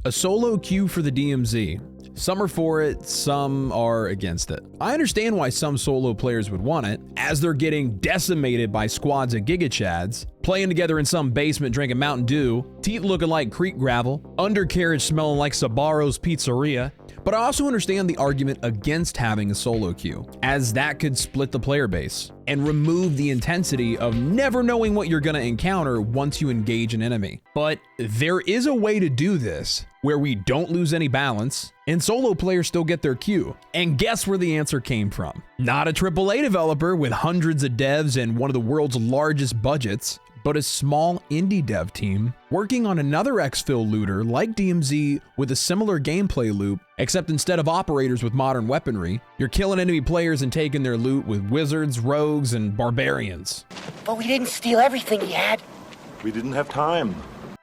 A solo queue for the DMZ. Some are for it, some are against it. I understand why some solo players would want it, as they're getting decimated by squads of Giga Chads, playing together in some basement drinking Mountain Dew, teeth looking like creek gravel, undercarriage smelling like Sabaro's Pizzeria. But I also understand the argument against having a solo queue, as that could split the player base and remove the intensity of never knowing what you're gonna encounter once you engage an enemy. But there is a way to do this where we don't lose any balance and solo players still get their queue. And guess where the answer came from? Not a AAA developer with hundreds of devs and one of the world's largest budgets, but a small indie dev team working on another exfil looter like DMZ with a similar gameplay loop, except instead of operators with modern weaponry, you're killing enemy players and taking their loot with wizards, rogues, and barbarians. But we didn't steal everything he had. We didn't have time.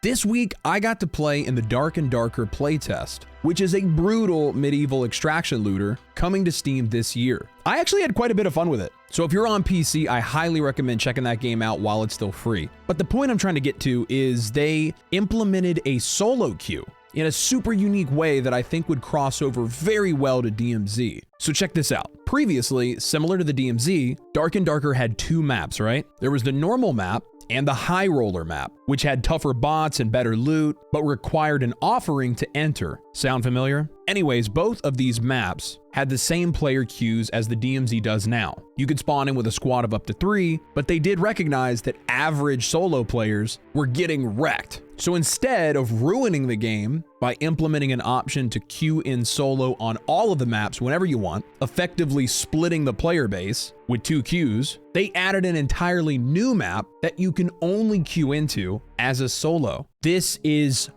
This week, I got to play in the Dark and Darker playtest, which is a brutal medieval extraction looter coming to Steam this year. I actually had quite a bit of fun with it. So if you're on PC, I highly recommend checking that game out while it's still free. But the point I'm trying to get to is they implemented a solo queue in a super unique way that I think would cross over very well to DMZ. So check this out. Previously, similar to the DMZ, Dark and Darker had two maps, right? There was the normal map and the high roller map, which had tougher bots and better loot, but required an offering to enter. Sound familiar? Anyways, both of these maps had the same player queues as the DMZ does now. You could spawn in with a squad of up to 3, but they did recognize that average solo players were getting wrecked. So instead of ruining the game by implementing an option to queue in solo on all of the maps whenever you want, effectively splitting the player base with 2 queues, they added an entirely new map that you can only queue into as a solo. This is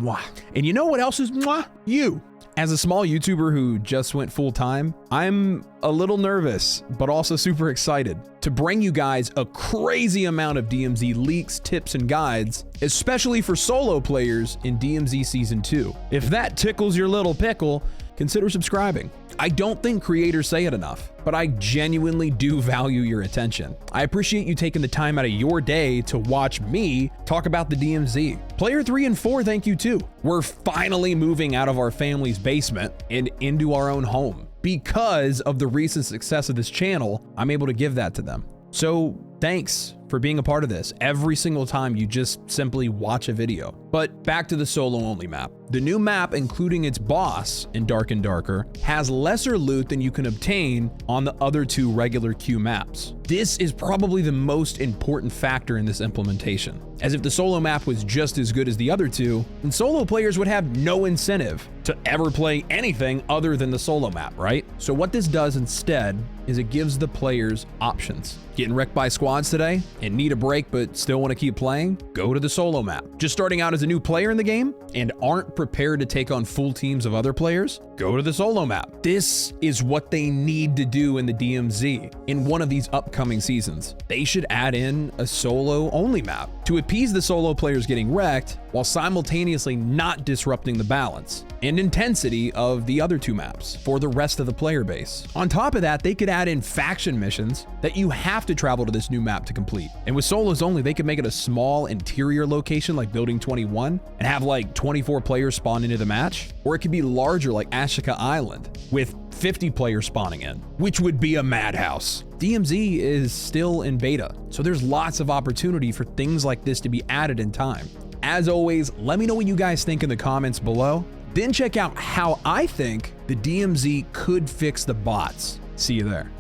mwah. And you know what else is mwah? You. As a small YouTuber who just went full time, I'm a little nervous, but also super excited to bring you guys a crazy amount of DMZ leaks, tips, and guides, especially for solo players in DMZ Season 2. If that tickles your little pickle, consider subscribing. I don't think creators say it enough, but I genuinely do value your attention. I appreciate you taking the time out of your day to watch me talk about the DMZ. Player 3 and 4, thank you too. We're finally moving out of our family's basement and into our own home. Because of the recent success of this channel, I'm able to give that to them. So thanks for being a part of this every single time you just simply watch a video. But back to the solo only map. The new map, including its boss in Dark and Darker, has lesser loot than you can obtain on the other 2 regular queue maps. This is probably the most important factor in this implementation, as if the solo map was just as good as the other 2, then solo players would have no incentive to ever play anything other than the solo map, right? So what this does instead is it gives the players options. Getting wrecked by squads today and need a break but still want to keep playing? Go to the solo map. Just starting out as a new player in the game and aren't prepared to take on full teams of other players? Go to the solo map. This is what they need to do in the DMZ in one of these upcoming seasons. They should add in a solo only map to appease the solo players getting wrecked while simultaneously not disrupting the balance and intensity of the other 2 maps for the rest of the player base. On top of that, they could add in faction missions that you have to travel to this new map to complete. And with solos only, they could make it a small interior location like Building 21 and have like 24 players spawn into the match, or it could be larger like Ashika Island with 50 players spawning in, which would be a madhouse. DMZ is still in beta, so there's lots of opportunity for things like this to be added in time. As always, let me know what you guys think in the comments below. Then check out how I think the DMZ could fix the bots. See you there.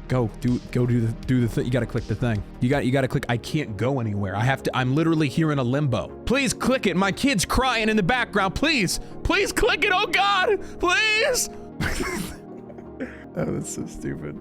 Go do the thing. You gotta click the thing. You gotta click. I can't go anywhere. I'm literally here in a limbo. Please click it. My kid's crying in the background. Please click it. Oh God, please. Oh, that's so stupid.